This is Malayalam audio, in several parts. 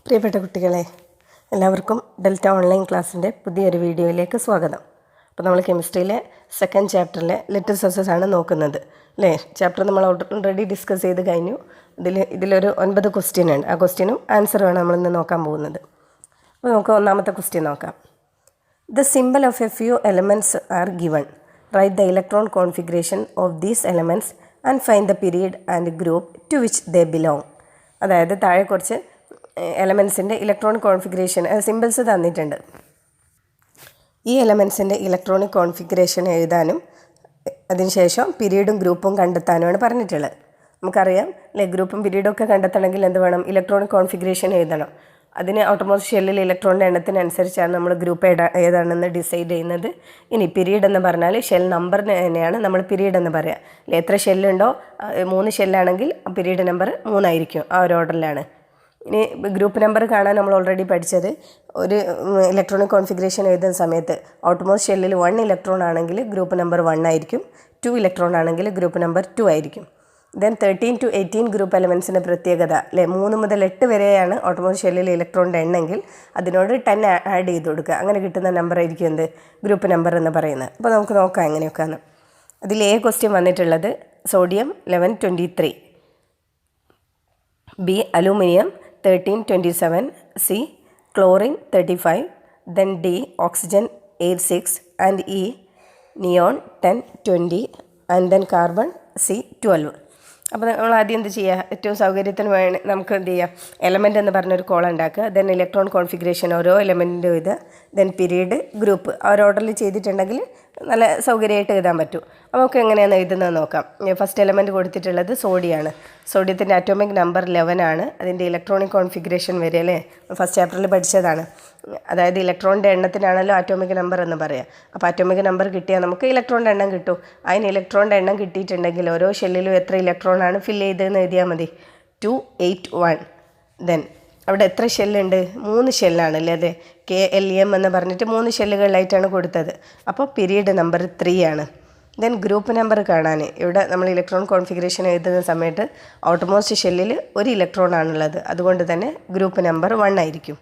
പ്രിയപ്പെട്ട കുട്ടികളെ, എല്ലാവർക്കും ഡെൽറ്റ ഓൺലൈൻ ക്ലാസ്സിൻ്റെ പുതിയൊരു വീഡിയോയിലേക്ക് സ്വാഗതം. അപ്പോൾ നമ്മൾ കെമിസ്ട്രിയിലെ സെക്കൻഡ് ചാപ്റ്ററിലെ ലിറ്റർ ആണ് നോക്കുന്നത് അല്ലേ. ചാപ്റ്റർ നമ്മൾ ഓൾറെഡി ഡിസ്കസ് ചെയ്ത് കഴിഞ്ഞു. ഇതിലൊരു 9 ക്വസ്റ്റ്യൻ ഉണ്ട്. ആ ക്വസ്റ്റ്യനും ആൻസറുമാണ് നമ്മളിന്ന് നോക്കാൻ പോകുന്നത്. അപ്പോൾ നമുക്ക് ഒന്നാമത്തെ ക്വസ്റ്റ്യൻ നോക്കാം. The symbol of a few elements are given. Write the electron configuration of these elements and find the period and group to which they belong. അതായത് താഴെ കുറച്ച് എലമെൻസിൻ്റെ ഇലക്ട്രോണിക് കോൺഫിഗറേഷൻ സിമ്പിൾസ് തന്നിട്ടുണ്ട്. ഈ എലമെൻസിൻ്റെ ഇലക്ട്രോണിക് കോൺഫിഗറേഷൻ എഴുതാനും അതിനുശേഷം പീരീഡും ഗ്രൂപ്പും കണ്ടെത്താനുമാണ് പറഞ്ഞിട്ടുള്ളത്. നമുക്കറിയാം അല്ലേ, ഗ്രൂപ്പും പീരീഡും ഒക്കെ കണ്ടെത്തണമെങ്കിൽ എന്ത് വേണം? ഇലക്ട്രോണിക് കോൺഫിഗറേഷൻ എഴുതണം. അതിന് ഓട്ടോമോസ്റ്റ് ഷെല്ലിൽ ഇലക്ട്രോണിൻ്റെ എണ്ണത്തിനനുസരിച്ചാണ് നമ്മൾ ഗ്രൂപ്പ് ഏതാണെന്ന് ഡിസൈഡ് ചെയ്യുന്നത്. ഇനി പീരീഡ് എന്ന് പറഞ്ഞാൽ ഷെൽ നമ്പറിന് തന്നെയാണ് നമ്മൾ പീരീഡ് എന്ന് പറയുക അല്ലേ. എത്ര ഷെല്ലുണ്ടോ, 3 ഷെല്ലാണെങ്കിൽ പീരീഡ് നമ്പർ 3 ആയിരിക്കും. ആ ഒരു ഓർഡറിലാണ്. ഇനി ഗ്രൂപ്പ് നമ്പർ കാണാൻ നമ്മൾ ഓൾറെഡി പഠിച്ചത്, ഒരു ഇലക്ട്രോണിക് കോൺഫിഗറേഷൻ എഴുതുന്ന സമയത്ത് ഔട്ട്മോസ്റ്റ് ഷെല്ലിൽ 1 ഇലക്ട്രോൺ ആണെങ്കിൽ ഗ്രൂപ്പ് നമ്പർ 1 ആയിരിക്കും. 2 ഇലക്ട്രോൺ ആണെങ്കിൽ ഗ്രൂപ്പ് നമ്പർ 2 ആയിരിക്കും. ദെൻ 13 to 18 ഗ്രൂപ്പ് എലമെൻസിൻ്റെ പ്രത്യേകത അല്ലേ, 3 മുതൽ 8 വരെയാണ് ഓട്ടോമോസ്റ്റ് ഷെല്ലിൽ ഇലക്ട്രോണിൻ്റെ എണ്ണെങ്കിൽ അതിനോട് 10 ആഡ് ചെയ്ത് കൊടുക്കുക. അങ്ങനെ കിട്ടുന്ന നമ്പർ ആയിരിക്കും എന്ത്? ഗ്രൂപ്പ് നമ്പർ എന്ന് പറയുന്നത്. അപ്പോൾ നമുക്ക് നോക്കാം എങ്ങനെയൊക്കെയാണ്. അതിൽ ക്വസ്റ്റ്യൻ വന്നിട്ടുള്ളത് sodium 1123, B aluminium 1327, C chlorine 35, then D oxygen 86 and E neon 1020 and then carbon C 12. അപ്പോൾ നമ്മൾ ആദ്യം എന്ത് ചെയ്യുക? ഏറ്റവും സൗകര്യത്തിന് വേണ്ടി നമുക്ക് എന്ത് ചെയ്യുക? എലമെൻ്റ് എന്ന് പറഞ്ഞൊരു കോളം ഉണ്ടാക്കുക. ദെൻ ഇലക്ട്രോൺ കോൺഫിഗറേഷൻ ഓരോ എലമെൻറ്റിൻ്റെ എഴുതുക. ദെൻ പീരീഡ്, ഗ്രൂപ്പ് ആ ഒരു ഓർഡറിൽ ചെയ്തിട്ടുണ്ടെങ്കിൽ നല്ല സൗകര്യമായിട്ട് എഴുതാൻ പറ്റും. അപ്പോൾ നമുക്ക് എങ്ങനെയാണ് എഴുതുന്നത് നോക്കാം. ഫസ്റ്റ് എലമെൻറ്റ് കൊടുത്തിട്ടുള്ളത് സോഡിയാണ്. സോഡിയത്തിൻ്റെ അറ്റോമിക് നമ്പർ 11 ആണ്. അതിൻ്റെ ഇലക്ട്രോണിക് കോൺഫിഗറേഷൻ വരെ അല്ലേ, ഫസ്റ്റ് ചാപ്റ്ററിൽ പഠിച്ചതാണ്. അതായത് ഇലക്ട്രോണിൻ്റെ എണ്ണത്തിനാണല്ലോ അറ്റോമിക് നമ്പർ എന്ന് പറയുക. അപ്പോൾ അറ്റോമിക് നമ്പർ കിട്ടിയാൽ നമുക്ക് ഇലക്ട്രോണിൻ്റെ എണ്ണം കിട്ടും. അതിന് ഇലക്ട്രോണിൻ്റെ എണ്ണം കിട്ടിയിട്ടുണ്ടെങ്കിൽ ഓരോ ഷെല്ലിലും എത്ര ഇലക്ട്രോണാണ് ഫില്ല് ചെയ്തതെന്ന് എഴുതിയാൽ മതി. 281. ദെൻ അവിടെ എത്ര ഷെല്ലുണ്ട്? 3 ഷെല്ലാണ് അല്ലേ. KLM എന്ന് പറഞ്ഞിട്ട് 3 ഷെല്ലുകളിലായിട്ടാണ് കൊടുത്തത്. അപ്പോൾ പീരീഡ് നമ്പർ 3 ആണ്. ദെൻ ഗ്രൂപ്പ് നമ്പർ കാണാൻ ഇവിടെ നമ്മൾ ഇലക്ട്രോൺ കോൺഫിഗറേഷൻ എഴുതുന്ന സമയത്ത് ഔട്ടർമോസ്റ്റ് ഷെല്ലിൽ 1 ഇലക്ട്രോൺ ആണുള്ളത്. അതുകൊണ്ട് തന്നെ ഗ്രൂപ്പ് നമ്പർ 1 ആയിരിക്കും.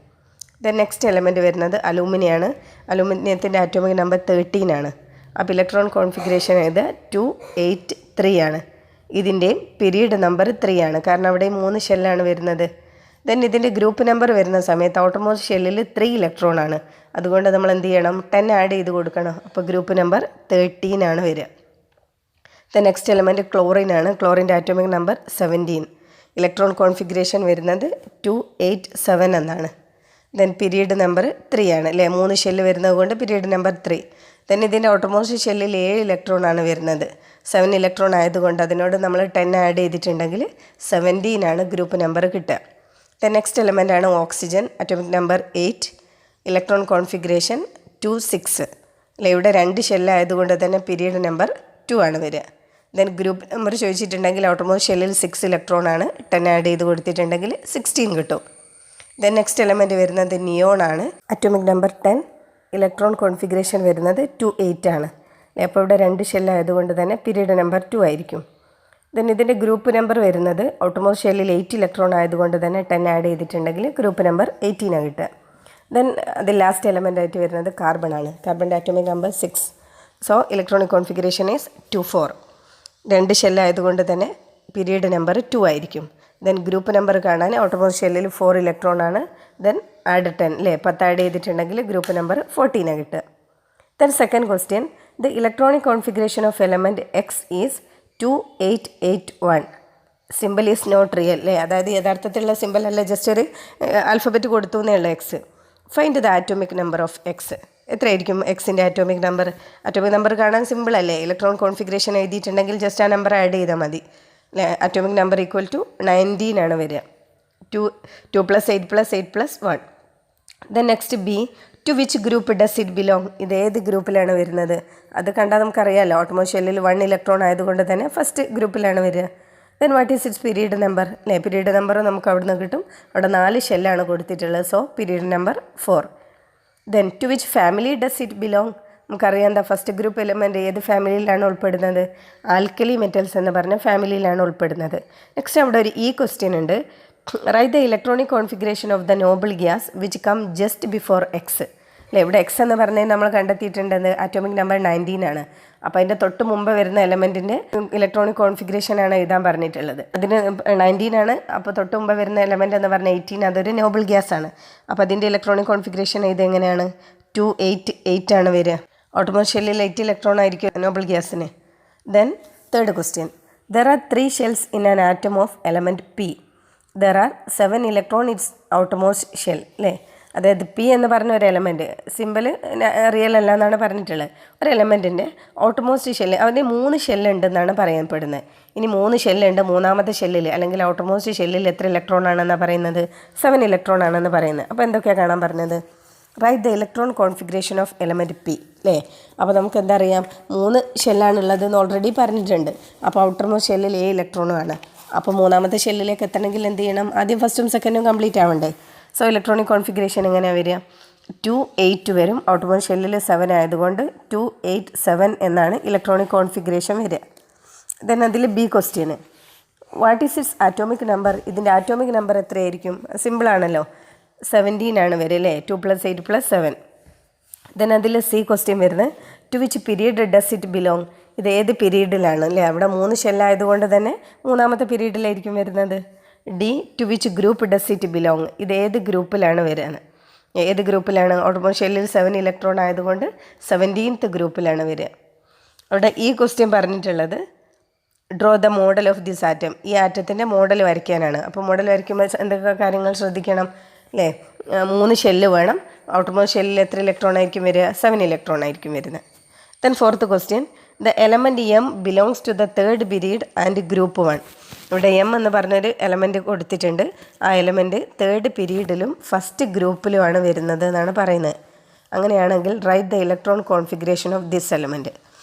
ദെൻ നെക്സ്റ്റ് എലമെൻറ്റ് വരുന്നത് അലൂമിനിയാണ്. അലൂമിനിയത്തിൻ്റെ അറ്റോമിക് നമ്പർ 13 ആണ്. അപ്പോൾ ഇലക്ട്രോൺ കോൺഫിഗറേഷൻ എഴുതുക 283 ആണ്. ഇതിൻ്റെയും പീരീഡ് നമ്പർ 3 ആണ്, കാരണം അവിടെ 3 ഷെല്ലാണ് വരുന്നത്. ദെൻ ഇതിൻ്റെ ഗ്രൂപ്പ് നമ്പർ വരുന്ന സമയത്ത് ഔട്ടർമോസ്റ്റ് ഷെല്ലിൽ 3 ഇലക്ട്രോൺ ആണ്. അതുകൊണ്ട് നമ്മൾ എന്ത് ചെയ്യണം? 10 ആഡ് ചെയ്ത് കൊടുക്കണം. അപ്പോൾ ഗ്രൂപ്പ് നമ്പർ 13 ആണ് വരിക. ദെൻ നെക്സ്റ്റ് എലമെൻറ്റ് ക്ലോറിൻ ആണ്. ക്ലോറിൻ്റെ ആറ്റോമിക് നമ്പർ 17. ഇലക്ട്രോൺ കോൺഫിഗറേഷൻ വരുന്നത് 287 എന്നാണ്. ദെൻ പീരീഡ് നമ്പർ 3 ആണ് അല്ലേ, 3 ഷെല്ല് വരുന്നത് കൊണ്ട് പീരീഡ് നമ്പർ 3. ദെൻ ഇതിൻ്റെ ഓട്ടോമോസ്റ്റ് ഷെല്ലിൽ 7 ഇലക്ട്രോൺ ആണ് വരുന്നത്. 7 ഇലക്ട്രോൺ ആയതുകൊണ്ട് അതിനോട് നമ്മൾ 10 ആഡ് ചെയ്തിട്ടുണ്ടെങ്കിൽ 17 ആണ് ഗ്രൂപ്പ് നമ്പർ കിട്ടുക. ദെൻ നെക്സ്റ്റ് എലമെൻ്റ് ആണ് oxygen, atomic number 8, electron configuration 26 അല്ലേ. ഇവിടെ 2 ഷെല്ലായതുകൊണ്ട് തന്നെ പീരീഡ് നമ്പർ 2 ആണ് വരിക. ദെൻ ഗ്രൂപ്പ് നമ്പർ ചോദിച്ചിട്ടുണ്ടെങ്കിൽ ഓട്ടോമോസ്റ്റ് ഷെല്ലിൽ 6 ഇലക്ട്രോൺ ആണ്. 10 ആഡ് ചെയ്ത് കൊടുത്തിട്ടുണ്ടെങ്കിൽ 16 കിട്ടും. ദെൻ നെക്സ്റ്റ് എലമെൻറ്റ് വരുന്നത് നിയോൺ ആണ്. അറ്റോമിക് നമ്പർ 10, ഇലക്ട്രോൺ കോൺഫിഗറേഷൻ വരുന്നത് 28 ആണ്. അപ്പോൾ ഇവിടെ 2 ഷെല്ലായതുകൊണ്ട് തന്നെ പീരീഡ് നമ്പർ 2 ആയിരിക്കും. ദെൻ ഇതിൻ്റെ ഗ്രൂപ്പ് നമ്പർ വരുന്നത് ഔട്ടർമോസ്റ്റ് ഷെല്ലിൽ 8 ഇലക്ട്രോൺ ആയതുകൊണ്ട് തന്നെ 10 ആഡ് ചെയ്തിട്ടുണ്ടെങ്കിൽ ഗ്രൂപ്പ് നമ്പർ 18 ആണ് കിട്ടുക. ദെൻ അത് ലാസ്റ്റ് എലമെൻ്റ് ആയിട്ട് വരുന്നത് കാർബൺ ആണ്. കാർബണിൻ്റെ atomic number 6. So electronic configuration is 24. 2 ഷെല്ലായതുകൊണ്ട് തന്നെ പീരീഡ് നമ്പർ 2 ആയിരിക്കും. ദെൻ ഗ്രൂപ്പ് നമ്പർ കാണാൻ ഔട്ടർമോസ്റ്റ് ഷെല്ലിൽ 4 ഇലക്ട്രോൺ ആണ്. ദെൻ ആഡ് 10 അല്ലേ, 10 ആഡ് ചെയ്തിട്ടുണ്ടെങ്കിൽ ഗ്രൂപ്പ് നമ്പർ 14 ആണ് കിട്ടുക. Then second question, the electronic configuration of element X is 2881. Simple is not real അല്ലേ, അതായത് യഥാർത്ഥത്തിലുള്ള സിമ്പിൾ അല്ല, ജസ്റ്റ് ഒരു ആൽഫബറ്റ് കൊടുത്തു എന്നേ ഉള്ളൂ X. Find the atomic number of X. എത്രയായിരിക്കും എക്സിൻ്റെ ആറ്റോമിക് നമ്പർ? ആറ്റോമിക് നമ്പർ കാണാൻ സിമ്പിൾ അല്ലേ, ഇലക്ട്രോൺ കോൺഫിഗറേഷൻ എഴുതിയിട്ടുണ്ടെങ്കിൽ ജസ്റ്റ് ആ നമ്പർ ആഡ് ചെയ്താൽ മതി അല്ലേ. ആറ്റോമിക് നമ്പർ ഈക്വൽ ടു 19 ആണ് വരിക. 2 + 8 + 8 + 1. Then next B, to which group does it belong. ഇത് ഏത് ഗ്രൂപ്പിലാണ് വരുന്നത്? അത് കണ്ടാൽ നമുക്കറിയാമല്ലോ, ഓട്ടോമോസ്റ്റ് ഷെല്ലിൽ 1 ഇലക്ട്രോൺ ആയതുകൊണ്ട് തന്നെ ഫസ്റ്റ് ഗ്രൂപ്പിലാണ് വരിക. Then what is its period number അല്ലേ, പീരീഡ് നമ്പർ നമുക്ക് അവിടെ നിന്ന് കിട്ടും. അവിടെ 4 ഷെല്ലാണ് കൊടുത്തിട്ടുള്ളത്. So period number 4. Then to which family does it belong. നമുക്കറിയാം എന്താ, ഫസ്റ്റ് ഗ്രൂപ്പ് എലമെൻറ്റ് ഏത് ഫാമിലിയിലാണ് ഉൾപ്പെടുന്നത്? ആൽക്കലി മെറ്റൽസ് എന്ന് പറഞ്ഞ ഫാമിലിയിലാണ് ഉൾപ്പെടുന്നത്. നെക്സ്റ്റ് അവിടെ ഒരു ക്വസ്റ്റ്യൻ ഉണ്ട്. Right the electronic configuration of the noble gas which come just before X. അല്ലേ, ഇവിടെ എക്സ് എന്ന് പറഞ്ഞാൽ നമ്മൾ കണ്ടെത്തിയിട്ടുണ്ടെന്ന് അറ്റോമിക് നമ്പർ 19 ആണ്. അപ്പോൾ അതിൻ്റെ തൊട്ട് മുമ്പ് വരുന്ന എലമെൻറ്റിൻ്റെ ഇലക്ട്രോണിക് കോൺഫിഗറേഷനാണ് എഴുതാൻ പറഞ്ഞിട്ടുള്ളത്. അതിന് 19 ആണ്. അപ്പോൾ തൊട്ട് മുമ്പ് വരുന്ന എലമെൻറ്റ് എന്ന് പറഞ്ഞാൽ 18, അതൊരു നോബിൾ ഗ്യാസ് ആണ്. അപ്പോൾ അതിൻ്റെ ഇലക്ട്രോണിക് കോൺഫിഗറേഷൻ ഇത് എങ്ങനെയാണ്? 288 ആണ് വരിക. ഓട്ടോമോസ് ഷെല്ലിൽ 8 ഇലക്ട്രോൺ ആയിരിക്കും നോബിൾ ഗ്യാസിന്. Then third question. There are 3 shells in an atom of element P. There are 7 electron it's outermost shell. അല്ലേ, അതായത് പി എന്ന് പറഞ്ഞ ഒരു എലമെൻറ്റ്, സിമ്പിൾ റിയൽ അല്ല എന്നാണ് പറഞ്ഞിട്ടുള്ളത്. ഒരു എലമെൻറ്റിൻ്റെ ഔട്ടർമോസ്റ്റ് ഷെല്ല്, അതിന് 3 ഷെല്ലുണ്ടെന്നാണ് പറയപ്പെടുന്നത്. ഇനി 3 ഷെല്ലുണ്ട്, മൂന്നാമത്തെ ഷെല്ലിൽ അല്ലെങ്കിൽ ഔട്ടർമോസ്റ്റ് ഷെല്ലിൽ എത്ര ഇലക്ട്രോൺ ആണെന്നാണ് പറയുന്നത്? 7 ഇലക്ട്രോൺ ആണെന്ന് പറയുന്നത്. അപ്പോൾ എന്തൊക്കെയാണ് കാണാൻ പറഞ്ഞത്? Right the electron configuration of element P. അല്ലേ, അപ്പോൾ നമുക്ക് എന്താ അറിയാം? 3 ഷെല്ലാണുള്ളതെന്ന് ഓൾറെഡി പറഞ്ഞിട്ടുണ്ട്. അപ്പോൾ ഔട്ടർമോസ്റ്റ് ഷെല്ലിൽ ഇലക്ട്രോണും ആണ്. അപ്പോൾ മൂന്നാമത്തെ ഷെല്ലിലേക്ക് എത്തണമെങ്കിൽ എന്ത് ചെയ്യണം? ആദ്യം ഫസ്റ്റും സെക്കൻഡും കംപ്ലീറ്റ് ആവണ്ടേ? സോ ഇലക്ട്രോണിക് കോൺഫിഗറേഷൻ എങ്ങനെയാണ് വരിക? 2 വരും. ഔട്ടർമോസ്റ്റ് ഷെല്ലിൽ 7 ആയതുകൊണ്ട് 287 എന്നാണ് ഇലക്ട്രോണിക് കോൺഫിഗറേഷൻ വരിക. ദെൻ അതിൽ B question, what is it's atomic number? ഇതിൻ്റെ ആറ്റോമിക് നമ്പർ എത്രയായിരിക്കും? സിമ്പിളാണല്ലോ, 17 ആണ് വരിക അല്ലേ, 2 + 8 + 7. ദെൻ അതിൽ സി ക്വസ്റ്റ്യൻ വരുന്നത്, to which period does it belong? ഇത് ഏത് പീരീഡിലാണ്? അല്ലേ, അവിടെ 3 ഷെല്ലായതുകൊണ്ട് തന്നെ മൂന്നാമത്തെ പീരീഡിലായിരിക്കും വരുന്നത്. D, to which group does it belong? ഇത് ഏത് ഗ്രൂപ്പിലാണ് വരിക? ഏത് ഗ്രൂപ്പിലാണ്? ഓട്ടോമോസ്റ്റ് ഷെല്ലിൽ 7 ഇലക്ട്രോൺ ആയതുകൊണ്ട് 17th ഗ്രൂപ്പിലാണ് വരിക. അവിടെ ഈ ക്വസ്റ്റ്യൻ പറഞ്ഞിട്ടുള്ളത് draw the model of this atom. ഈ ആറ്റത്തിൻ്റെ മോഡൽ വരയ്ക്കാനാണ്. അപ്പോൾ മോഡൽ വരയ്ക്കുമ്പോൾ എന്തൊക്കെ കാര്യങ്ങൾ ശ്രദ്ധിക്കണം? അല്ലേ, 3 ഷെല്ല് വേണം. ഔട്ടർമോസ്റ്റ് ഷെല്ലിൽ എത്ര ഇലക്ട്രോൺ ആയിരിക്കും വരിക? 7 ഇലക്ട്രോൺ ആയിരിക്കും വരുന്നത്. Then fourth question, the element M belongs to the third period and group 1. ഇവിടെ എം എന്ന് പറഞ്ഞൊരു എലമെൻറ്റ് കൊടുത്തിട്ടുണ്ട്. ആ എലമെൻറ്റ് തേർഡ് പീരീഡിലും ഫസ്റ്റ് ഗ്രൂപ്പിലുമാണ് വരുന്നത് എന്നാണ് പറയുന്നത്. അങ്ങനെയാണെങ്കിൽ right the electron configuration of this element.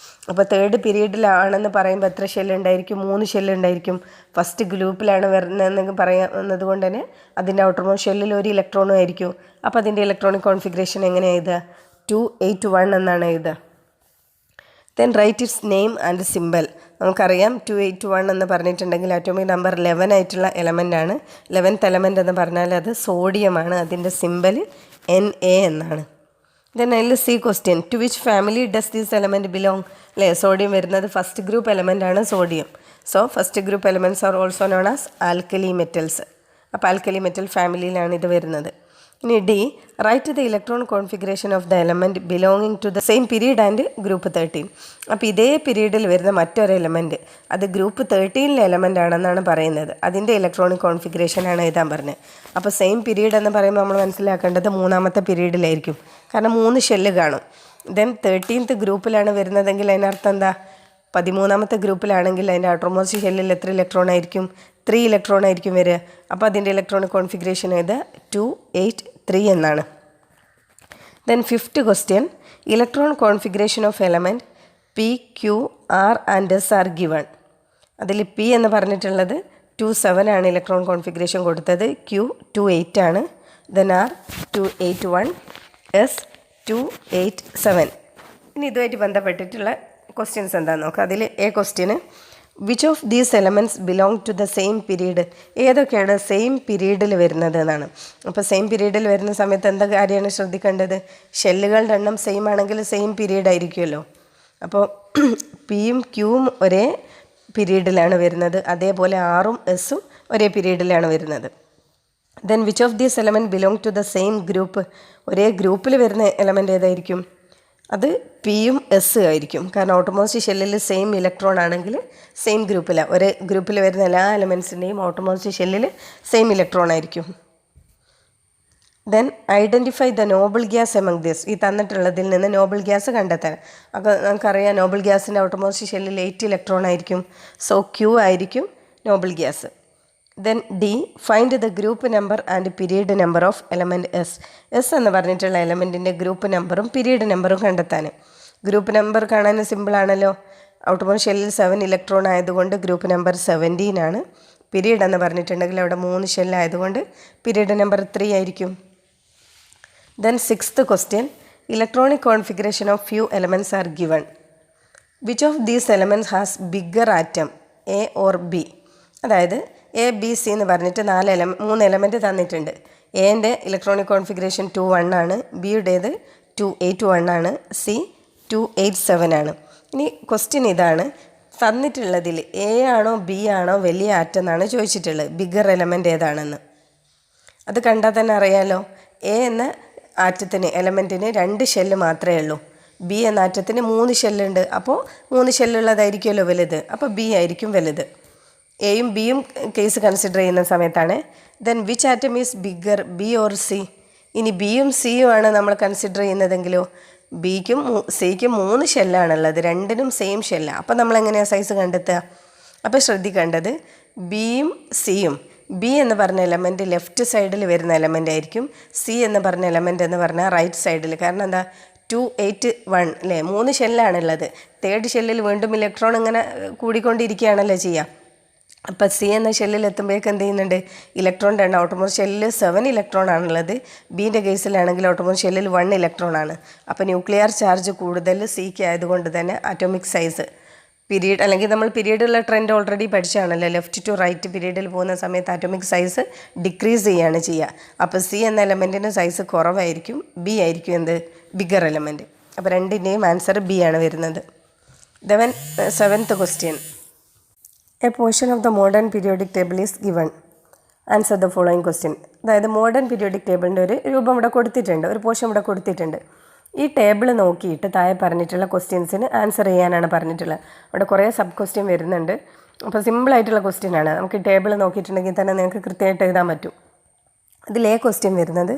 അപ്പോൾ തേർഡ് പീരീഡിലാണെന്ന് പറയുമ്പോൾ എത്ര ഷെല്ലുണ്ടായിരിക്കും? 3 ഷെല്ലുണ്ടായിരിക്കും. ഫസ്റ്റ് ഗ്രൂപ്പിലാണ് വരുന്നതെന്ന് പറയുന്നത് കൊണ്ട് തന്നെ അതിൻ്റെ ഔട്ടർമോസ്റ്റ് ഷെല്ലിൽ 1 ഇലക്ട്രോണും ആയിരിക്കും. അപ്പോൾ അതിൻ്റെ ഇലക്ട്രോണിക് കോൺഫിഗറേഷൻ എങ്ങനെയാണ് എഴുതുക? 281 എന്നാണ് എഴുതുക. Then write its name and symbol. നമുക്കറിയാം 281 എന്ന് പറഞ്ഞിട്ടുണ്ടെങ്കിൽ അറ്റോമിക് നമ്പർ 11 ആയിട്ടുള്ള എലമെൻ്റ് ആണ്. 11th എലമെൻ്റ് എന്ന് പറഞ്ഞാൽ അത് സോഡിയമാണ്. അതിൻ്റെ സിമ്പൽ Na എന്നാണ്. ദെൻ അതിൽ C question, to which family does this element belong? അല്ലേ, സോഡിയം വരുന്നത് ഫസ്റ്റ് ഗ്രൂപ്പ് എലമെൻ്റ് ആണ് sodium. So first group elements are also known as alkali metals. അപ്പോൾ ആൽക്കലി മെറ്റൽ ഫാമിലിയിലാണ് ഇത് വരുന്നത്. ഇനി D, right the electron configuration of the element belonging to the same period and group 13. അപ്പോൾ ഇതേ പീരീഡിൽ വരുന്ന മറ്റൊരു എലമെൻറ്റ് അത് ഗ്രൂപ്പ് 13ലെ എലമെൻ്റ് ആണെന്നാണ് പറയുന്നത്. അതിൻ്റെ ഇലക്ട്രോണിക് കോൺഫിഗറേഷനാണ് എഴുതാൻ പറഞ്ഞത്. അപ്പോൾ സെയിം പീരീഡ് എന്ന് പറയുമ്പോൾ നമ്മൾ മനസ്സിലാക്കേണ്ടത് മൂന്നാമത്തെ പീരീഡിലായിരിക്കും. കാരണം 3 ഷെല്ല് കാണും. ദെൻ 13th ഗ്രൂപ്പിലാണ് വരുന്നതെങ്കിൽ അതിനർത്ഥം എന്താ? 13ാമത്തെ ഗ്രൂപ്പിലാണെങ്കിൽ അതിൻ്റെ ഔട്ടർമോസ്റ്റ് ഷെല്ലിൽ എത്ര ഇലക്ട്രോൺ ആയിരിക്കും? 3 ഇലക്ട്രോൺ ആയിരിക്കും വരിക. അപ്പോൾ അതിൻ്റെ ഇലക്ട്രോണിക് കോൺഫിഗറേഷൻ ഏത്? 283 എന്നാണ്. Then fifth question, electron configuration of element P, Q, R and S are given. അതിൽ പി എന്ന് പറഞ്ഞിട്ടുള്ളത് 27 ആണ് ഇലക്ട്രോൺ കോൺഫിഗറേഷൻ കൊടുത്തത്. ക്യു 28 ആണ്. Then R 281, S 287. ഇനി ഇതുമായിട്ട് ബന്ധപ്പെട്ടിട്ടുള്ള ക്വസ്റ്റ്യൻസ് എന്താണെന്ന് നോക്കാം. അതിൽ എ ക്വസ്റ്റ്യന്, which of these elements belong to the same period? ഏതൊക്കെയാണ് സെയിം പീരീഡിൽ വരുന്നത് എന്നാണ്. അപ്പോൾ സെയിം പീരീഡിൽ വരുന്ന സമയത്ത് എന്താ കാര്യമാണ് ശ്രദ്ധിക്കേണ്ടത്? ഷെല്ലുകളുടെ എണ്ണം സെയിം ആണെങ്കിൽ സെയിം പീരീഡ് ആയിരിക്കുമല്ലോ. അപ്പോൾ പിയും ക്യൂവും ഒരേ പീരീഡിലാണ് വരുന്നത്. അതേപോലെ ആറും എസും ഒരേ പീരീഡിലാണ് വരുന്നത്. Then which of these element belong to the same group? ഒരേ ഗ്രൂപ്പിൽ വരുന്ന എലമെൻറ്റ് ഏതായിരിക്കും? അത് പിയും എസ് ആയിരിക്കും. കാരണം ഔട്ടർമോസ്റ്റ് ഷെല്ലിൽ സെയിം ഇലക്ട്രോൺ ആണെങ്കിൽ സെയിം ഗ്രൂപ്പിലാണ്. ഒരേ ഗ്രൂപ്പിൽ വരുന്ന എല്ലാ എലമെൻറ്റ്സിൻ്റെയും ഔട്ടർമോസ്റ്റ് ഷെല്ലിൽ സെയിം ഇലക്ട്രോൺ ആയിരിക്കും. Then identify the noble gas among this. ഈ തന്നിട്ടുള്ളതിൽ നിന്ന് നോബിൾ ഗ്യാസ് കണ്ടെത്താൻ. അപ്പോൾ നമുക്കറിയാം നോബിൾ ഗ്യാസിൻ്റെ ഔട്ടർമോസ്റ്റ് ഷെല്ലിൽ 8 ഇലക്ട്രോൺ ആയിരിക്കും. സോ ക്യൂ ആയിരിക്കും noble gas. Then D, find the group number and period number of element S. S എന്ന് പറഞ്ഞിട്ടുള്ള എലമെൻറ്റിൻ്റെ ഗ്രൂപ്പ് നമ്പറും പീരീഡ് നമ്പറും കണ്ടെത്താൻ. ഗ്രൂപ്പ് നമ്പർ കാണാൻ സിമ്പിളാണല്ലോ. ഔട്ടർമോസ്റ്റ് ഷെല്ലിൽ 7 ഇലക്ട്രോൺ ആയതുകൊണ്ട് ഗ്രൂപ്പ് നമ്പർ 17 ആണ്. പീരീഡ് എന്ന് പറഞ്ഞിട്ടുണ്ടെങ്കിൽ അവിടെ 3 ഷെല്ലായതുകൊണ്ട് പീരീഡ് നമ്പർ 3 ആയിരിക്കും. Then sixth question, electronic configuration of few elements are given. Which of these elements has bigger atom, A or B? അതായത് എ ബി സി എന്ന് പറഞ്ഞിട്ട് 3 എലമെൻറ്റ് തന്നിട്ടുണ്ട്. എൻ്റെ ഇലക്ട്രോണിക് കോൺഫിഗറേഷൻ 2 1 ആണ്, ബിയുടേത് 281 ആണ്, സി 287 ആണ്. ഇനി ക്വസ്റ്റ്യൻ ഇതാണ്, തന്നിട്ടുള്ളതിൽ എ ആണോ ബി ആണോ വലിയ ആറ്റം എന്നാണ് ചോദിച്ചിട്ടുള്ളത്. ബിഗർ എലമെൻ്റ് ഏതാണെന്ന് അത് കണ്ടാൽ തന്നെ അറിയാമല്ലോ. എ എന്ന ആറ്റത്തിന് എലമെൻറ്റിന് 2 ഷെല്ല് മാത്രമേ ഉള്ളൂ. ബി എന്ന ആറ്റത്തിന് 3 ഷെല്ലുണ്ട്. അപ്പോൾ 3 ഷെല്ലുള്ളതായിരിക്കുമല്ലോ വലുത്. അപ്പോൾ ബി ആയിരിക്കും വലുത്. എയും ബിയും കേസ് കൺസിഡർ ചെയ്യുന്ന സമയത്താണ്. Then which atom is bigger, B or C? ഇനി ബിയും സിയും ആണ് നമ്മൾ കൺസിഡർ ചെയ്യുന്നതെങ്കിലോ ബിക്കും സിക്കും 3 ഷെല്ലാണുള്ളത്, രണ്ടിനും സെയിം ഷെല്ലാണ്. അപ്പോൾ നമ്മളെങ്ങനെയാണ് സൈസ് കണ്ടെത്തുക? അപ്പോൾ ശ്രദ്ധിക്കേണ്ടത് ബിയും സിയും, ബി എന്ന് പറഞ്ഞ എലമെൻറ്റ് ലെഫ്റ്റ് സൈഡിൽ വരുന്ന എലമെൻ്റ് ആയിരിക്കും, സി എന്ന് പറഞ്ഞ എലമെൻ്റ് എന്ന് പറഞ്ഞാൽ റൈറ്റ് സൈഡിൽ. കാരണം എന്താ, 281 അല്ലേ, 3 ഷെല്ലാണുള്ളത്. 3rd ഷെല്ലിൽ വീണ്ടും ഇലക്ട്രോൺ ഇങ്ങനെ കൂടിക്കൊണ്ടിരിക്കുകയാണല്ലോ ചെയ്യുക. അപ്പോൾ സി എന്ന ഷെല്ലിൽ എത്തുമ്പോഴേക്ക് എന്ത് ചെയ്യുന്നുണ്ട്, ഇലക്ട്രോണിൻ്റെ എണ്ണം ഔട്ടർമോസ്റ്റ് ഷെല്ലിൽ 7 ഇലക്ട്രോൺ ആണുള്ളത്. ബീൻ്റെ കേസിലാണെങ്കിൽ ഔട്ടർമോസ്റ്റ് ഷെല്ലിൽ 1 ഇലക്ട്രോൺ ആണ്. അപ്പോൾ ന്യൂക്ലിയർ ചാർജ് കൂടുതൽ സിക്ക് ആയതുകൊണ്ട് തന്നെ ആറ്റോമിക് സൈസ് പീരീഡ്, അല്ലെങ്കിൽ നമ്മൾ പീരീഡുള്ള ട്രെൻഡ് ഓൾറെഡി പഠിച്ചാണല്ലോ. ലെഫ്റ്റ് ടു റൈറ്റ് പീരീഡിൽ പോകുന്ന സമയത്ത് ആറ്റോമിക് സൈസ് ഡിക്രീസ് ചെയ്യുകയാണ് ചെയ്യുക. അപ്പോൾ സി എന്ന എലമെൻറ്റിന് സൈസ് കുറവായിരിക്കും, ബി ആയിരിക്കും എന്ത്, ബിഗർ എലമെൻറ്റ്. അപ്പോൾ രണ്ടിൻ്റെയും ആൻസർ ബി ആണ് വരുന്നത്. 7th question, A portion of the modern periodic table is given, answer the following question. അതായത് മോഡേൺ പീരിയോഡിക് ടേബിളിൻ്റെ ഒരു രൂപം ഇവിടെ കൊടുത്തിട്ടുണ്ട്, ഒരു പോർഷൻ ഇവിടെ കൊടുത്തിട്ടുണ്ട്. ഈ ടേബിൾ നോക്കിയിട്ട് താഴെ പറഞ്ഞിട്ടുള്ള ക്വസ്റ്റ്യൻസിന് ആൻസർ ചെയ്യാനാണ് പറഞ്ഞിട്ടുള്ളത്. അവിടെ കുറേ സബ് ക്വസ്റ്റ്യൻ വരുന്നുണ്ട്. അപ്പോൾ സിമ്പിളായിട്ടുള്ള ക്വസ്റ്റ്യൻ ആണ്. നമുക്ക് ഈ ടേബിൾ നോക്കിയിട്ടുണ്ടെങ്കിൽ തന്നെ നിങ്ങൾക്ക് കൃത്യമായിട്ട് എഴുതാൻ പറ്റും. ഇതിലേ ക്വസ്റ്റ്യൻ വരുന്നത്,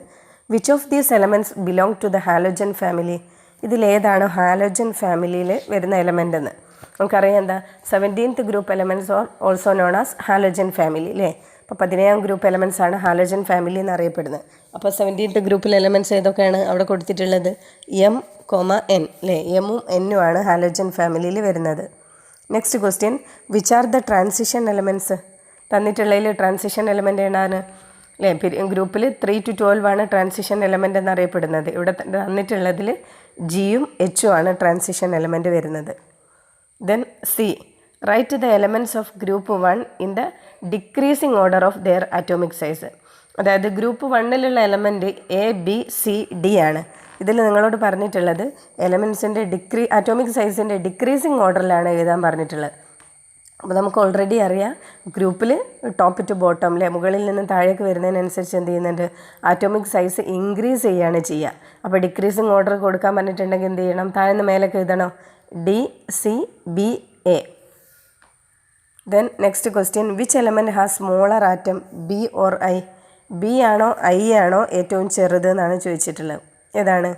which of these elements belong to the halogen family? ഇതിലേതാണ് ഹാലോജൻ ഫാമിലിയിൽ വരുന്ന എലമെൻ്റ് എന്ന് നമുക്കറിയാം. എന്താ, 17th group elements or also known as halogen family അല്ലേ. അപ്പോൾ 17ാം ഗ്രൂപ്പ് എലമെൻറ്റ്സ് ആണ് ഹാലോജൻ ഫാമിലി എന്നറിയപ്പെടുന്നത്. അപ്പോൾ 17th ഗ്രൂപ്പിൽ എലമെൻറ്റ്സ് ഏതൊക്കെയാണ് അവിടെ കൊടുത്തിട്ടുള്ളത്? M, N അല്ലേ. എമ്മും എന്നും ആണ് ഹാലോജൻ ഫാമിലിയിൽ വരുന്നത്. Next question, which are the transition elements? തന്നിട്ടുള്ളതിൽ ട്രാൻസിഷൻ എലമെൻ്റ് ഏതാണ് അല്ലേ. ഗ്രൂപ്പിൽ 3 to 12 ആണ് ട്രാൻസിഷൻ എലമെൻ്റ് എന്നറിയപ്പെടുന്നത്. ഇവിടെ തന്നിട്ടുള്ളതിൽ ജിയും എച്ചും ആണ് ട്രാൻസിഷൻ എലമെൻ്റ് വരുന്നത്. Then C, write the elements of group 1 in the decreasing order of their atomic size. അതായത് ഗ്രൂപ്പ് 1ലുള്ള element A B C D ആണ്. ഇതിൽ നിങ്ങളോട് പറഞ്ഞിട്ടുള്ളത് എലമെൻറ്റ്സിൻ്റെ അറ്റോമിക് സൈസിൻ്റെ ഡിക്രീസിങ് ഓർഡറിലാണ് എഴുതാൻ പറഞ്ഞിട്ടുള്ളത്. അപ്പോൾ നമുക്ക് ഓൾറെഡി അറിയാം, ഗ്രൂപ്പിൽ ടോപ്പ് ടു ബോട്ടം അല്ലേ, മുകളിൽ നിന്ന് താഴേക്ക് വരുന്നതിനനുസരിച്ച് എന്ത് ചെയ്യുന്നുണ്ട്, ആറ്റോമിക് സൈസ് ഇൻക്രീസ് ചെയ്യുകയാണ് ചെയ്യുക. അപ്പോൾ ഡിക്രീസിങ് ഓർഡർ കൊടുക്കാൻ പറഞ്ഞിട്ടുണ്ടെങ്കിൽ എന്ത് ചെയ്യണം, താഴെ നിന്ന് മേലേക്ക് എഴുതണം, D C B A. Then next question, which element has smaller atom, B or I? B ആണോ ഐ ആണോ ഏറ്റവും ചെറുത് എന്നാണ് ചോദിച്ചിട്ടുള്ളത്. ഏതാണ്?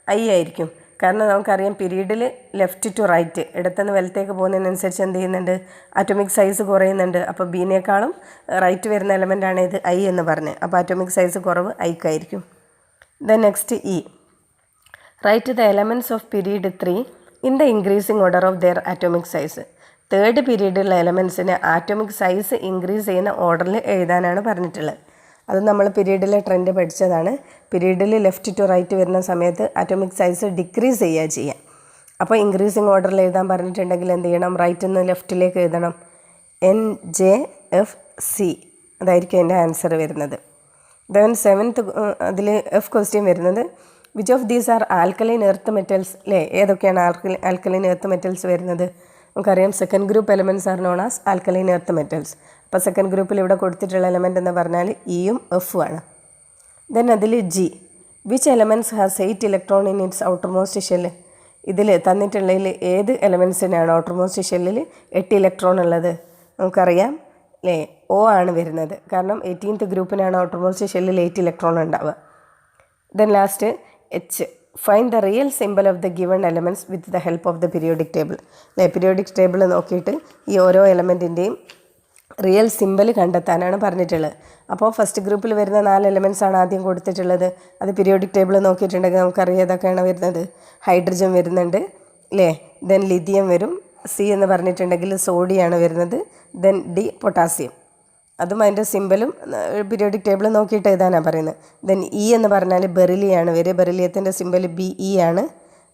ഐ ആയിരിക്കും. കാരണം നമുക്കറിയാം പീരീഡിൽ ലെഫ്റ്റ് ടു റൈറ്റ്, ഇടത്തുനിന്ന് വലത്തേക്ക് പോകുന്നതിനനുസരിച്ച് എന്ത് ചെയ്യുന്നുണ്ട്, ആറ്റോമിക് സൈസ് കുറയുന്നുണ്ട്. അപ്പോൾ ബീനേക്കാളും റൈറ്റ് വരുന്ന എലമെൻ്റാണ് ഇത് ഐ എന്ന് പറഞ്ഞ്. അപ്പോൾ ആറ്റോമിക് സൈസ് കുറവ് ഐക്കായിരിക്കും. Then next E, write the elements of period 3 in the increasing order of their atomic size. 3rd പീരീഡിലുള്ള എലമെൻറ്റ്സിന് ആറ്റോമിക് സൈസ് ഇൻക്രീസ് ചെയ്യുന്ന ഓർഡറിൽ എഴുതാനാണ് പറഞ്ഞിട്ടുള്ളത്. അത് നമ്മൾ പീരീഡിലെ ട്രെൻഡ് പഠിച്ചതാണ്. പീരീഡിൽ ലെഫ്റ്റ് ടു റൈറ്റ് വരുന്ന സമയത്ത് ആറ്റോമിക് സൈസ് ഡിക്രീസ് ചെയ്യാം. അപ്പോൾ ഇൻക്രീസിങ് ഓർഡറിൽ എഴുതാൻ പറഞ്ഞിട്ടുണ്ടെങ്കിൽ എന്ത് ചെയ്യണം, റൈറ്റിൽ നിന്ന് ലെഫ്റ്റിലേക്ക് എഴുതണം, NJFC. അതായിരിക്കും എൻ്റെ ആൻസർ വരുന്നത്. ദെൻ 7th അതിൽ എഫ് ക്വസ്റ്റ്യൻ വരുന്നത്, which of these are alkaline earth metals അല്ലേ. ഏതൊക്കെയാണ് ആൽക്കലൈൻ എർത്ത് മെറ്റൽസ് വരുന്നത്? നമുക്കറിയാം second group elements R known as alkaline earth metals. അപ്പോൾ സെക്കൻഡ് ഗ്രൂപ്പിൽ ഇവിടെ കൊടുത്തിട്ടുള്ള എലമെൻ്റ് എന്ന് പറഞ്ഞാൽ ഇയും എഫും ആണ്. ദെൻ അതിൽ G, which elements has 8 electron in its outermost shell? ഇതിൽ തന്നിട്ടുള്ളതിൽ ഏത് എലമെൻറ്റ്സിനാണ് ഔട്ടർമോസ്റ്റ് ഷെല്ലിൽ 8 ഇലക്ട്രോൺ ഉള്ളത്? നമുക്കറിയാം അല്ലേ, O ആണ് വരുന്നത്. കാരണം 18th ഗ്രൂപ്പിനാണ് ഔട്ടർമോസ്റ്റ് ഷെല്ലിൽ 8 ഇലക്ട്രോൺ ഉണ്ടാവുക. Then last H, find the real simple of the given elements with the help of the periodic table അല്ലേ. പീരിയോഡിക് ടേബിൾ നോക്കിയിട്ട് ഈ ഓരോ എലമെൻറ്റിൻ്റെയും റിയൽ സിമ്പിൾ കണ്ടെത്താനാണ് പറഞ്ഞിട്ടുള്ളത്. അപ്പോൾ ഫസ്റ്റ് ഗ്രൂപ്പിൽ വരുന്ന 4 എലമെൻറ്റ്സ് ആണ് ആദ്യം കൊടുത്തിട്ടുള്ളത്. അത് പീരിയോഡിക് ടേബിൾ നോക്കിയിട്ടുണ്ടെങ്കിൽ നമുക്കറിയാം ഏതൊക്കെയാണ് വരുന്നത്. ഹൈഡ്രജൻ വരുന്നുണ്ട് അല്ലേ. ദെൻ ലിഥിയം വരും. സി എന്ന് പറഞ്ഞിട്ടുണ്ടെങ്കിൽ സോഡിയാണ് വരുന്നത്. Then D potassium. അതും അതിൻ്റെ സിമ്പിളും പീരിയോഡിക് ടേബിൾ നോക്കിയിട്ട് എഴുതാനാണ് പറയുന്നത്. ദെൻ ഇ എന്ന് പറഞ്ഞാൽ ബെറിലിയാണ് വരിക. ബെറിലിയത്തിൻ്റെ സിമ്പിൾ BE ആണ്.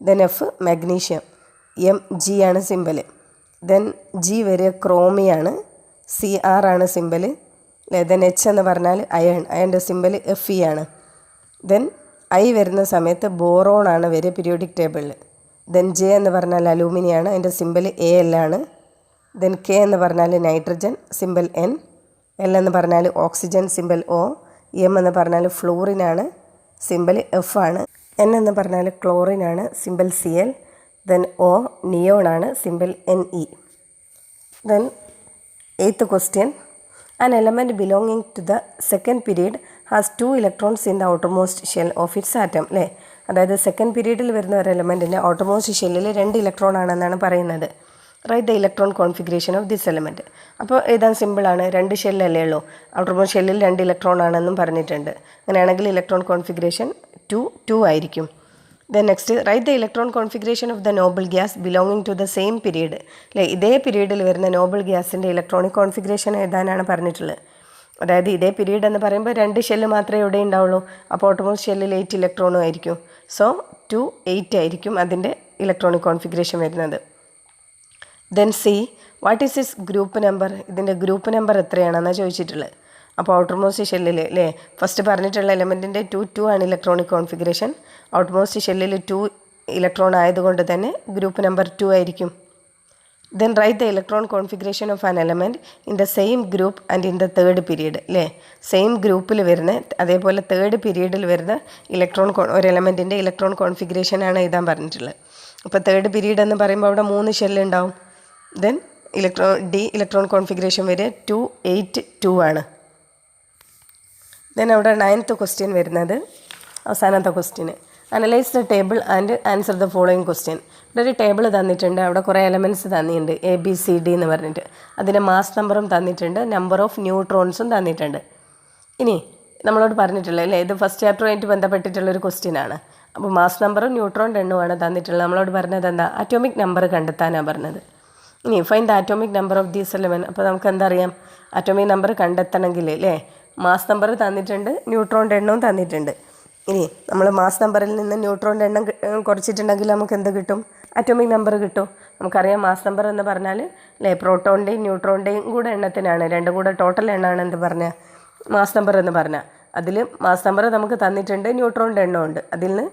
ദെൻ എഫ് മാഗ്നീഷ്യം, MG ആണ് സിമ്പിൾ. ദെൻ ജി വരിക ക്രോമിയാണ്, CR ആണ് സിമ്പിൾ. അല്ലേ. ദെൻ എച്ച് എന്ന് പറഞ്ഞാൽ അയണിൻ്റെ സിമ്പൽ Fe ആണ്. ദെൻ ഐ വരുന്ന സമയത്ത് ബോറോൺ ആണ് വരിക പീരിയോഡിക് ടേബിളിൽ. ദെൻ ജെ എന്ന് പറഞ്ഞാൽ അലൂമിനിയാണ്, അതിൻ്റെ സിമ്പൽ Al ആണ്. ദെൻ കെ എന്ന് പറഞ്ഞാൽ നൈട്രജൻ, സിമ്പൽ N. എൽ എന്ന് പറഞ്ഞാൽ ഓക്സിജൻ, സിമ്പൽ O. എം എന്ന് പറഞ്ഞാൽ ഫ്ലൂറിനാണ്, സിമ്പൽ F ആണ്. എൻ എന്ന് പറഞ്ഞാൽ ക്ലോറിനാണ്, symbol Cl. Then O neon ആണ്, symbol Ne. Then 8th question. An element belonging to the second period has 2 electrons in the outermost shell of its atom. അല്ലേ, അതായത് സെക്കൻഡ് പീരീഡിൽ വരുന്ന ഒരു എലമെൻറ്റിൻ്റെ ഔട്ടർമോസ്റ്റ് ഷെല്ലിൽ 2 ഇലക്ട്രോൺ ആണെന്നാണ് പറയുന്നത്. Right the electron configuration of this element. അപ്പോൾ എഴുതാൻ സിമ്പിളാണ്, 2 ഷെല്ലല്ലേ ഉള്ളൂ, ഔട്ടർമോസ്റ്റ് ഷെല്ലിൽ 2 ഇലക്ട്രോൺ ആണെന്നും പറഞ്ഞിട്ടുണ്ട്. അങ്ങനെയാണെങ്കിൽ ഇലക്ട്രോൺ കോൺഫിഗറേഷൻ 2 ആയിരിക്കും. Then next, right the electron configuration of the noble gas belonging to the same period. അല്ലേ, ഇതേ പീരീഡിൽ വരുന്ന നോബിൾ ഗ്യാസിൻ്റെ ഇലക്ട്രോണിക് കോൺഫിഗറേഷൻ എഴുതാനാണ് പറഞ്ഞിട്ടുള്ളത്. അതായത് ഇതേ പീരീഡ് എന്ന് പറയുമ്പോൾ 2 ഷെല്ല് മാത്രമേ ഇവിടെ ഉണ്ടാവുള്ളൂ. അപ്പോൾ ഓട്ടോമോസ്റ്റ് ഷെല്ലിൽ 8 ഇലക്ട്രോണും ആയിരിക്കും. സോ 2 8 ആയിരിക്കും അതിൻ്റെ ഇലക്ട്രോണിക് കോൺഫിഗറേഷൻ വരുന്നത്. Then C, what is is group number. ഇതിൻ്റെ ഗ്രൂപ്പ് നമ്പർ എത്രയാണെന്നാണ് ചോദിച്ചിട്ടുള്ളത്. അപ്പോൾ ഔട്ടർമോസ്റ്റ് ഷെല്ലിൽ അല്ലേ ഫസ്റ്റ് പറഞ്ഞിട്ടുള്ള എലമെൻറ്റിൻ്റെ 2 ആണ് ഇലക്ട്രോണിക് കോൺഫിഗറേഷൻ. ഔട്ടർമോസ്റ്റ് ഷെല്ലിൽ 2 ഇലക്ട്രോൺ ആയതുകൊണ്ട് തന്നെ ഗ്രൂപ്പ് നമ്പർ 2 ആയിരിക്കും. Then right the electron configuration of an element in the same group and in the third period. അല്ലേ, സെയിം ഗ്രൂപ്പിൽ വരുന്ന അതേപോലെ തേർഡ് പീരീഡിൽ വരുന്ന ഒരു എലമെൻറ്റിൻ്റെ ഇലക്ട്രോൺ കോൺഫിഗറേഷനാണ് എഴുതാൻ പറഞ്ഞിട്ടുള്ളത്. അപ്പോൾ തേർഡ് പീരീഡ് എന്ന് പറയുമ്പോൾ അവിടെ 3 ഷെല്ല് ഉണ്ടാവും. ദെൻ ഇലക്ട്രോൺ കോൺഫിഗറേഷൻ വരെ 2 8 2 ആണ്. ദെൻ അവിടെ 9th question വരുന്നത് അവസാനത്തെ question. Analyse the table and answer the following question. ഇവിടെ ഒരു ടേബിൾ തന്നിട്ടുണ്ട്, അവിടെ കുറേ എലമെൻറ്റ്സ് തന്നിട്ടുണ്ട് ABCD എന്ന് പറഞ്ഞിട്ട്. അതിൻ്റെ മാസ് നമ്പറും തന്നിട്ടുണ്ട്, നമ്പർ ഓഫ് ന്യൂട്രോൺസും തന്നിട്ടുണ്ട്. ഇനി നമ്മളോട് പറഞ്ഞിട്ടുള്ളത് അല്ലേ, ഇത് ഫസ്റ്റ് ചാപ്റ്ററുമായിട്ട് ബന്ധപ്പെട്ടിട്ടുള്ളൊരു ക്വസ്റ്റ്യനാണ്. അപ്പോൾ മാസ് നമ്പറും ന്യൂട്രോൺ എണ്ണുമാണ് തന്നിട്ടുള്ളത്. നമ്മളോട് പറഞ്ഞത് എന്താ, അറ്റോമിക് നമ്പർ കണ്ടെത്താനാണ് പറഞ്ഞത്. ഇനി find the atomic number of these element. അപ്പോൾ നമുക്ക് എന്താ അറിയാം, അറ്റോമിക് നമ്പർ കണ്ടെത്തണമെങ്കിൽ അല്ലേ മാസ് നമ്പർ തന്നിട്ടുണ്ട്, ന്യൂട്രോണിൻ്റെ എണ്ണവും തന്നിട്ടുണ്ട്. ഇനി നമ്മൾ മാസ് നമ്പറിൽ നിന്ന് ന്യൂട്രോണിൻ്റെ എണ്ണം കുറച്ചിട്ടുണ്ടെങ്കിൽ നമുക്ക് എന്ത് കിട്ടും, അറ്റോമിക് നമ്പർ കിട്ടും. നമുക്കറിയാം മാസ് നമ്പർ എന്ന് പറഞ്ഞാൽ അല്ലേ പ്രോട്ടോണിൻ്റെയും ന്യൂട്രോണിൻ്റെയും കൂടെ എണ്ണത്തിനാണ്, രണ്ടും കൂടെ ടോട്ടൽ എണ്ണമാണ് എന്ത് പറഞ്ഞാൽ മാസ് നമ്പർ എന്ന് പറഞ്ഞാൽ. അതിൽ മാസ് നമ്പർ നമുക്ക് തന്നിട്ടുണ്ട്, ന്യൂട്രോണിൻ്റെ എണ്ണം ഉണ്ട്. അതിൽ നിന്ന്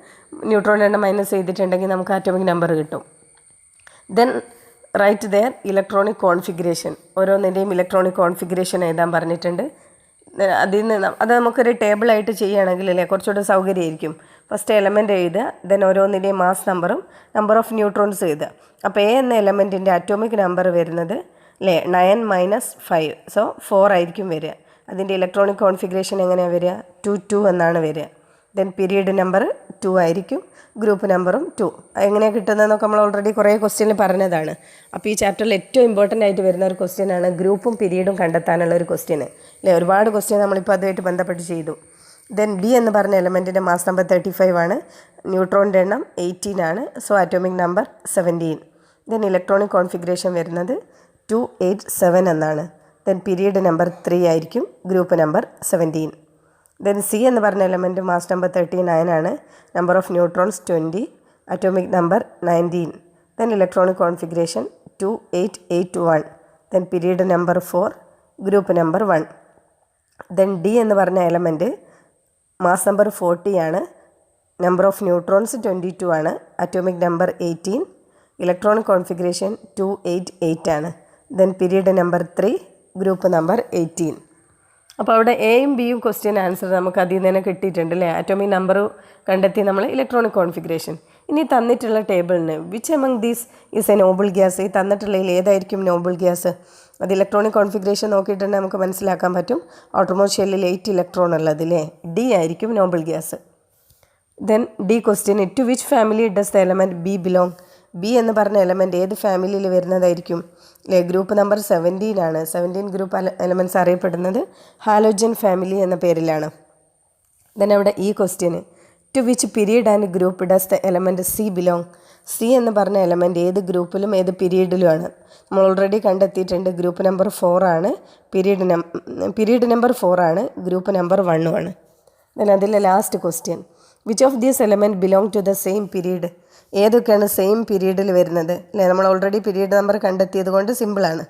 ന്യൂട്രോണിൻ്റെ എണ്ണം മൈനസ് ചെയ്തിട്ടുണ്ടെങ്കിൽ നമുക്ക് അറ്റോമിക് നമ്പർ കിട്ടും. Then write their electronic configuration. ഓരോന്നിൻ്റെയും ഇലക്ട്രോണിക് കോൺഫിഗറേഷൻ എഴുതാൻ പറഞ്ഞിട്ടുണ്ട്. അതിൽ നിന്ന് അത് നമുക്കൊരു ടേബിളായിട്ട് ചെയ്യുകയാണെങ്കിൽ അല്ലേ കുറച്ചുകൂടെ സൗകര്യമായിരിക്കും. ഫസ്റ്റ് എലമെൻറ്റ് എഴുതുക, ദെൻ ഓരോന്നിൻ്റെയും മാസ് നമ്പറും നമ്പർ ഓഫ് ന്യൂട്രോൺസ് എഴുതുക. അപ്പോൾ എ എന്ന എലമെൻറ്റിൻ്റെ അറ്റോമിക് നമ്പർ വരുന്നത് അല്ലേ 9 - 5, സോ 4 ആയിരിക്കും വരിക. അതിൻ്റെ ഇലക്ട്രോണിക് കോൺഫിഗറേഷൻ എങ്ങനെയാണ് വരിക, 2 2 എന്നാണ് വരിക. ദെൻ പീരീഡ് നമ്പർ 2 ആയിരിക്കും, ഗ്രൂപ്പ് നമ്പറും 2. എങ്ങനെയാണ് കിട്ടുന്നതെന്നൊക്കെ നമ്മൾ ഓൾറെഡി കുറേ ക്വസ്റ്റ്യനിൽ പറഞ്ഞതാണ്. അപ്പോൾ ഈ ചാപ്റ്ററിൽ ഏറ്റവും ഇമ്പോർട്ടൻ്റ് ആയിട്ട് വരുന്ന ഒരു ക്വസ്റ്റ്യനാണ് ഗ്രൂപ്പും പീരീഡും കണ്ടെത്താനുള്ള ഒരു ക്വസ്റ്റ്യൻ അല്ലേ. ഒരുപാട് ക്വസ്റ്റ്യൻ നമ്മളിപ്പോൾ അതുമായിട്ട് ബന്ധപ്പെട്ട് ചെയ്തു. ദെൻ ബി എന്ന് പറഞ്ഞ എലമെൻറ്റിൻ്റെ മാസ് നമ്പർ 35 ആണ്, ന്യൂട്രോണിൻ്റെ എണ്ണം 18 ആണ്, so atomic number 17. Then electronic configuration വരുന്നത് 2 8 7 എന്നാണ്. ദെൻ പീരീഡ് നമ്പർ 3 ആയിരിക്കും, ഗ്രൂപ്പ് നമ്പർ 17. ദെൻ സി എന്ന് പറഞ്ഞ എലമെൻറ്റ് മാസ് നമ്പർ 39 ആണ്, number of neutrons 20, atomic number 19. Then electronic configuration 2 8 8 1. Then period number 4, group number 1. Then D എന്ന് പറഞ്ഞ എലമെൻറ്റ് മാസ് നമ്പർ 40 ആണ്, നമ്പർ ഓഫ് ന്യൂട്രോൺസ് 22 ആണ്, അറ്റോമിക് നമ്പർ 18, ഇലക്ട്രോണിക് കോൺഫിഗറേഷൻ 2 8 8 ആണ്. Then period number 3, group number 18. അപ്പോൾ അവിടെ എയും ബിയും ക്വസ്റ്റ്യൻ ആൻസർ നമുക്ക് അതിൽ നിന്ന് തന്നെ കിട്ടിയിട്ടുണ്ട് അല്ലേ. അറ്റോമിക് നമ്പർ കണ്ടെത്തി നമ്മൾ ഇലക്ട്രോണിക് കോൺഫിഗറേഷൻ. ഇനി തന്നിട്ടുള്ള ടേബിളിന് which among these is a noble gas. ഈ തന്നിട്ടുള്ളതിൽ ഏതായിരിക്കും നോബിൾ ഗ്യാസ്. അത് ഇലക്ട്രോണിക് കോൺഫിഗറേഷൻ നോക്കിയിട്ടുണ്ടെങ്കിൽ നമുക്ക് മനസ്സിലാക്കാൻ പറ്റും. ഔട്ടർമോസ്റ്റ് ഷെല്ലിൽ 8 ഇലക്ട്രോൺ ഉള്ളതില്ലേ, ഡി ആയിരിക്കും noble gas. Then D question, to which family does the element B belong. B എന്ന് പറഞ്ഞ എലമെൻറ്റ് ഏത് ഫാമിലിയിൽ വരുന്നതായിരിക്കും അല്ലേ. ഗ്രൂപ്പ് നമ്പർ 17 ആണ്. 17 ഗ്രൂപ്പ് എലമെൻറ്റ്സ് അറിയപ്പെടുന്നത് ഹാലോജൻ ഫാമിലി എന്ന പേരിലാണ്. ദെൻ അവിടെ ഈ ക്വസ്റ്റ്യന്, to which period and group does the element C belong. C എന്ന് പറഞ്ഞ എലമെൻറ്റ് ഏത് ഗ്രൂപ്പിലും ഏത് പീരീഡിലുമാണ്. നമ്മൾ ഓൾറെഡി കണ്ടെത്തിയിട്ടുണ്ട്, ഗ്രൂപ്പ് നമ്പർ 4 ആണ്, പീരീഡ് നമ്പർ 4 ആണ്, ഗ്രൂപ്പ് നമ്പർ 1 ആണ്. ദെൻ അതിലെ last question, which of these element belong to the same period. ഏതൊക്കെയാണ് സെയിം പീരീഡിൽ വരുന്നത് അല്ലേ. നമ്മൾ ഓൾറെഡി പീരീഡ് നമ്പർ കണ്ടെത്തിയത് കൊണ്ട് സിമ്പിളാണ്.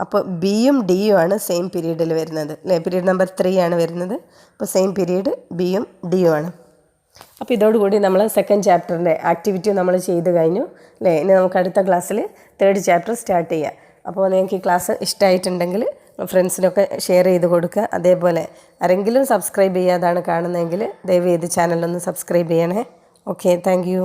അപ്പോൾ ബിയും ഡിയും ആണ് സെയിം പീരീഡിൽ വരുന്നത് അല്ലേ. പീരീഡ് നമ്പർ 3 ആണ് വരുന്നത്. അപ്പോൾ സെയിം പീരീഡ് ബിയും ഡിയും ആണ്. അപ്പോൾ ഇതോടുകൂടി നമ്മൾ സെക്കൻഡ് ചാപ്റ്ററിൻ്റെ ആക്ടിവിറ്റി നമ്മൾ ചെയ്ത് കഴിഞ്ഞു അല്ലേ. ഇനി നമുക്ക് അടുത്ത ക്ലാസ്സിൽ തേർഡ് ചാപ്റ്റർ സ്റ്റാർട്ട് ചെയ്യാം. അപ്പോൾ നിങ്ങൾക്ക് ഈ ക്ലാസ് ഇഷ്ടമായിട്ടുണ്ടെങ്കിൽ ഫ്രണ്ട്സിനൊക്കെ ഷെയർ ചെയ്ത് കൊടുക്കുക. അതേപോലെ ആരെങ്കിലും സബ്സ്ക്രൈബ് ചെയ്യാതാണ് കാണുന്നതെങ്കിൽ ദയവ് ചെയ്ത് ചാനലൊന്ന് സബ്സ്ക്രൈബ് ചെയ്യണേ. Okay, thank you.